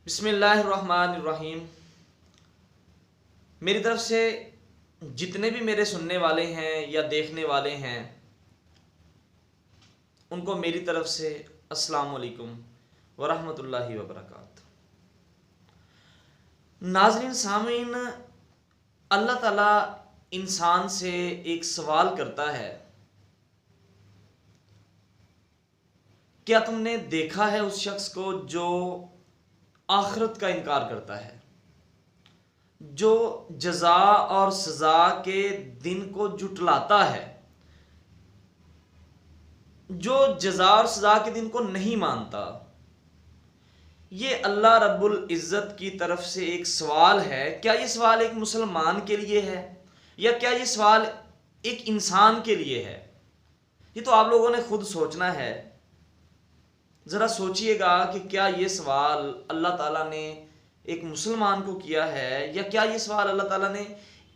बिस्मिल्लाहिर्रहमानिर्रहीम। मेरी तरफ से जितने भी मेरे सुनने वाले हैं या देखने वाले हैं उनको मेरी तरफ से अस्सलाम वालेकुम वरहमतुल्लाहि वबरकातुहू। नाज़रीन सामीन, अल्लाह ताला इंसान से एक सवाल करता है, क्या तुमने देखा है उस शख्स को जो आखिरत का इनकार करता है, जो जजा और सजा के दिन को जुटलाता है, जो जजा और सजा के दिन को नहीं मानता। ये अल्लाह रब्बुल इज़्ज़त की तरफ से एक सवाल है। क्या ये सवाल एक मुसलमान के लिए है या क्या ये सवाल एक इंसान के लिए है? ये तो आप लोगों ने खुद सोचना है। ज़रा सोचिएगा कि क्या ये सवाल अल्लाह ताला ने एक मुसलमान को किया है या क्या ये सवाल अल्लाह ताला ने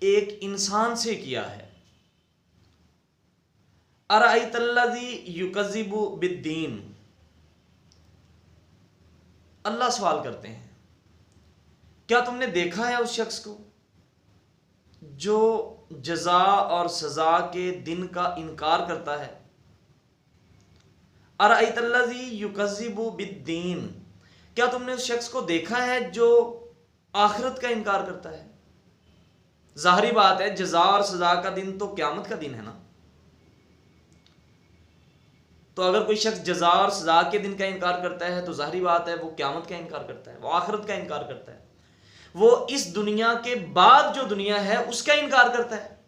एक इंसान से किया है। अराइतल्लज़ी युकज़्ज़िबु बिद्दीन, अल्लाह सवाल करते हैं, क्या तुमने देखा है उस शख्स को जो जजा और सजा के दिन का इनकार करता है। अराइतल्लज़ी युकज़्ज़िबु बिद्दीन, क्या तुमने उस शख्स को देखा है जो आखिरत का इनकार करता है। जाहिरी बात है, जजा और सजा का दिन तो क़यामत का दिन है ना। तो अगर कोई शख्स जजा और सजा के दिन का इनकार करता है तो जाहिरी बात है वो क़यामत का इनकार करता है, वो आखिरत का इनकार करता है, वो इस दुनिया के बाद जो दुनिया है उसका इनकार करता है।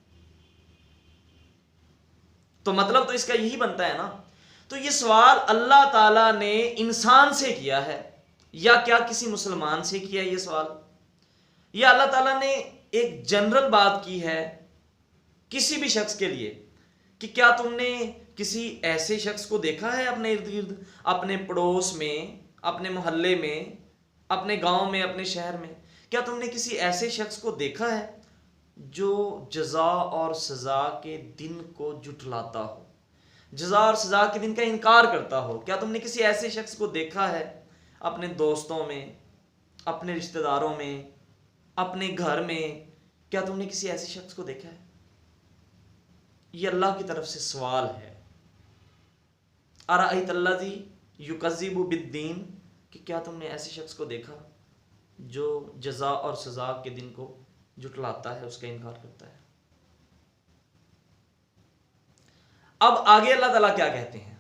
तो मतलब तो इसका यही बनता है ना। तो ये सवाल अल्लाह ताला ने इंसान से किया है या क्या किसी मुसलमान से किया है ये सवाल? या अल्लाह ताला ने एक जनरल बात की है किसी भी शख्स के लिए कि क्या तुमने किसी ऐसे शख्स को देखा है अपने इर्द गिर्द, अपने पड़ोस में, अपने मोहल्ले में, अपने गांव में, अपने शहर में, क्या तुमने किसी ऐसे शख्स को देखा है जो जजा और सजा के दिन को जुटलाता हो, जजा और सजा के दिन का इनकार करता हो? क्या तुमने किसी ऐसे शख्स को देखा है अपने दोस्तों में, अपने रिश्तेदारों में, अपने घर में? क्या तुमने किसी ऐसे शख्स को देखा है? ये अल्लाह की तरफ से सवाल है। अराइतल्लज़ी युकज़्ज़िबु बिद्दीन, कि क्या तुमने ऐसे शख्स को देखा जो जजा और सजा के दिन को जुटलाता है, उसका इनकार करता है। अब आगे अल्लाह ताला क्या कहते हैं,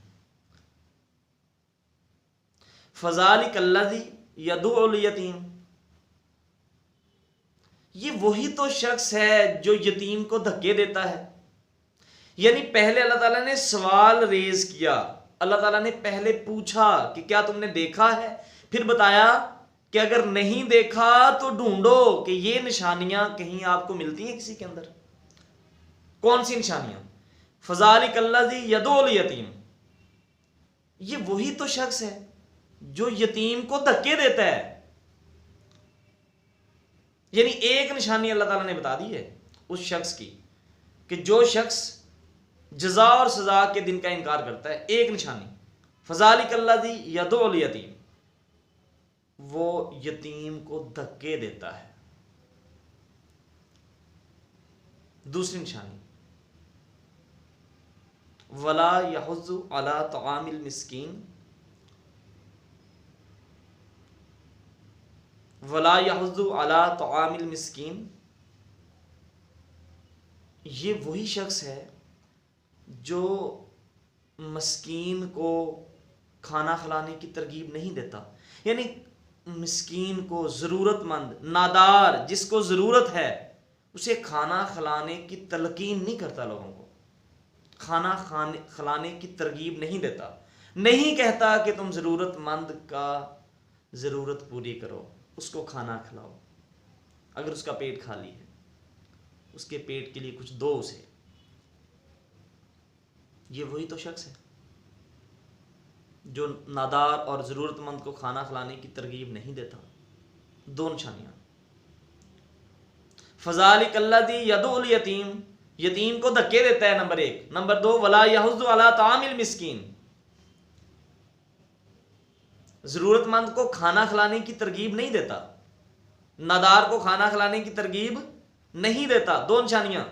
फ़ज़ालिकल्लज़ी यदुउल यतीम, ये वही तो शख्स है जो यतीम को धक्के देता है। यानी पहले अल्लाह ताला ने सवाल रेज किया, अल्लाह ताला ने पहले पूछा कि क्या तुमने देखा है, फिर बताया कि अगर नहीं देखा तो ढूंढो कि ये निशानियां कहीं आपको मिलती हैं किसी के अंदर। कौन सी निशानियां? फ़ज़ालिकल्लज़ी यदुउल यतीम, ये वही तो शख्स है जो यतीम को धक्के देता है। यानी एक निशानी अल्लाह ताला ने बता दी है उस शख्स की कि जो शख्स जजा और सजा के दिन का इनकार करता है, एक निशानी, फ़ज़ालिकल्लज़ी यदुउल यतीम, वो यतीम को धक्के देता है। दूसरी निशानी, वला यहुज़्ज़ु अला तआमिल मिस्कीन, वला यहुज़्ज़ु अला तआमिल मिस्कीन, ये वही शख्स है जो मस्कीन को खाना खिलाने की तरगीब नहीं देता। यानी मिस्कीन को, ज़रूरतमंद, नादार, जिसको ज़रूरत है, उसे खाना खिलाने की तलकीन नहीं करता, लोगों को खाना खिलाने की तरगीब नहीं देता, नहीं कहता कि तुम ज़रूरतमंद का ज़रूरत पूरी करो, उसको खाना खिलाओ, अगर उसका पेट खाली है उसके पेट के लिए कुछ दो उसे। ये वही तो शख्स है जो नादार और ज़रूरतमंद को खाना खिलाने की तरगीब नहीं देता। दो निशानियां, फ़ज़ालिकल्लज़ी यदुउल यतीम, यतीम को धक्के देता है, नंबर एक। नंबर दो, वला यहुज़्ज़ु अला तआमिल मिस्कीन, जरूरतमंद को खाना खिलाने की तरगीब नहीं देता, नादार को खाना खिलाने की तरगीब नहीं देता। दो निशानियां।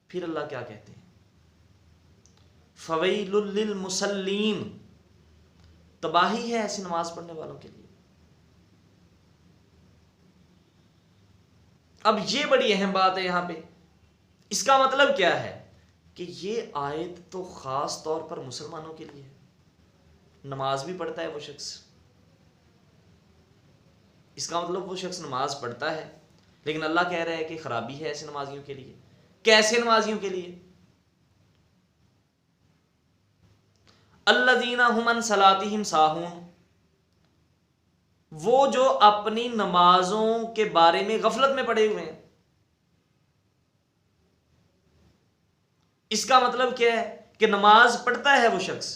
फिर अल्लाह क्या कहते हैं, फवैलुल लिल मुसल्लीन, तबाही है ऐसी नमाज पढ़ने वालों के लिए। अब ये बड़ी अहम बात है यहां पे। इसका मतलब क्या है कि ये आयत तो खास तौर पर मुसलमानों के लिए है। नमाज भी पढ़ता है वो शख्स, इसका मतलब वो शख्स नमाज पढ़ता है, लेकिन अल्लाह कह रहा है कि खराबी है ऐसे नमाजियों के लिए। कैसे नमाजियों के लिए? अल्लज़ीना हुम अन सलातिहिम साहून, वो जो अपनी नमाजों के बारे में गफलत में पड़े हुए हैं। इसका मतलब क्या है कि नमाज पढ़ता है वो शख्स,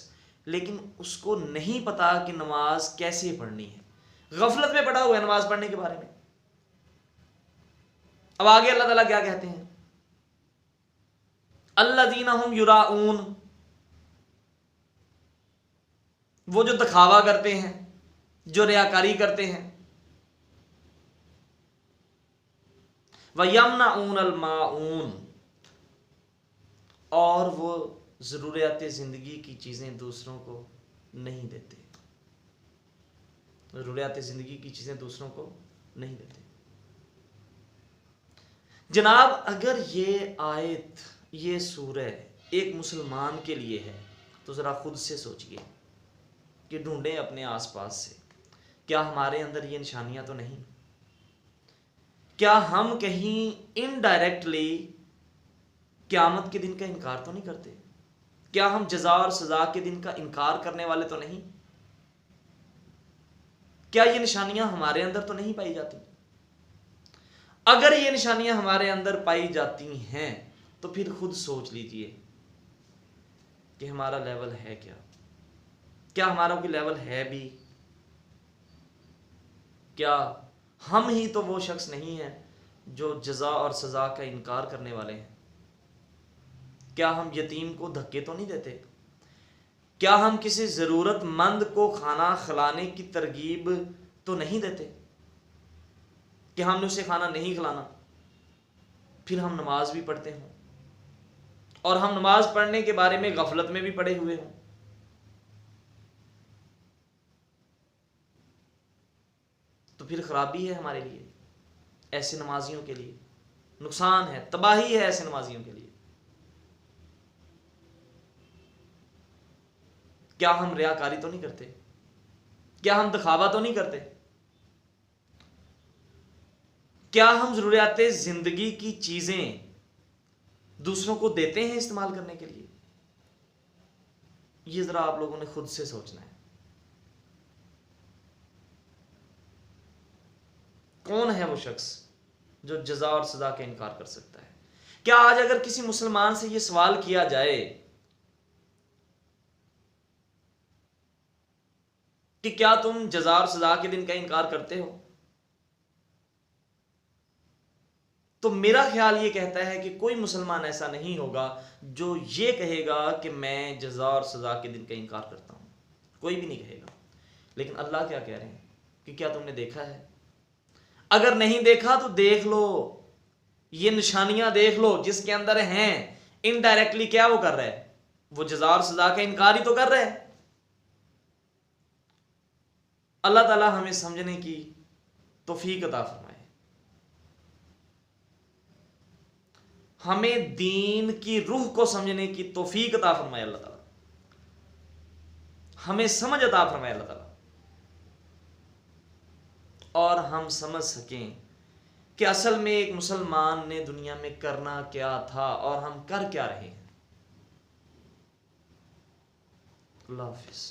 लेकिन उसको नहीं पता कि नमाज कैसे पढ़नी है, गफलत में पड़ा हुआ है नमाज पढ़ने के बारे में। अब आगे अल्लाह ताला क्या कहते हैं, अल्लज़ीना हुम युराऊन, वो जो दिखावा करते हैं, जो रियाकारी करते हैं। व यमनऊन अल माऊन, और वो ज़रूरियात ज़िंदगी की चीज़ें दूसरों को नहीं देते, ज़रूरियात ज़िंदगी की चीज़ें दूसरों को नहीं देते। जनाब, अगर ये आयत, ये सूरह एक मुसलमान के लिए है तो ज़रा खुद से सोचिए कि ढूंढें अपने आसपास से, क्या हमारे अंदर ये निशानियां तो नहीं? क्या हम कहीं इनडायरेक्टली क़यामत के दिन का इनकार तो नहीं करते? क्या हम जज़ा और सज़ा के दिन का इनकार करने वाले तो नहीं? क्या ये निशानियां हमारे अंदर तो नहीं पाई जाती? अगर ये निशानियां हमारे अंदर पाई जाती हैं तो फिर खुद सोच लीजिए कि हमारा लेवल है क्या? क्या हमारा कोई लेवल है भी? क्या हम ही तो वो शख्स नहीं है जो जज़ा और सज़ा का इनकार करने वाले हैं? क्या हम यतीम को धक्के तो नहीं देते? क्या हम किसी ज़रूरतमंद को खाना खिलाने की तरगीब तो नहीं देते कि हमने उसे खाना नहीं खिलाना? फिर हम नमाज भी पढ़ते हों और हम नमाज पढ़ने के बारे में गफलत में भी पड़े हुए हों, तो फिर खराबी है हमारे लिए, ऐसे नमाजियों के लिए नुकसान है, तबाही है ऐसे नमाजियों के लिए। क्या हम रियाकारी तो नहीं करते? क्या हम दिखावा तो नहीं करते? क्या हम ज़रूरियात ज़िंदगी की चीज़ें दूसरों को देते हैं इस्तेमाल करने के लिए? ये ज़रा आप लोगों ने खुद से सोचना है। कौन है वो शख्स जो जज़ा और सज़ा का इनकार कर सकता है? क्या आज अगर किसी मुसलमान से ये सवाल किया जाए कि क्या तुम जज़ा और सज़ा के दिन का इनकार करते हो, तो मेरा ख्याल ये कहता है कि कोई मुसलमान ऐसा नहीं होगा जो ये कहेगा कि मैं जज़ा और सज़ा के दिन का इनकार करता हूँ। कोई भी नहीं कहेगा। लेकिन अल्लाह क्या कह रहे हैं कि क्या तुमने देखा है? अगर नहीं देखा तो देख लो, ये निशानियां देख लो जिसके अंदर हैं। इनडायरेक्टली क्या वो कर रहा है? वो जज़ा और सज़ा का इनकार ही तो कर रहा है। अल्लाह ताला हमें समझने की तौफीक अता फरमाए, हमें दीन की रूह को समझने की तौफीक अता फरमाए अल्लाह ताला, हमें समझ अता फरमाए अल्लाह ताला, और हम समझ सकें कि असल में एक मुसलमान ने दुनिया में करना क्या था और हम कर क्या रहे हैं। अल्लाह हाफिज़।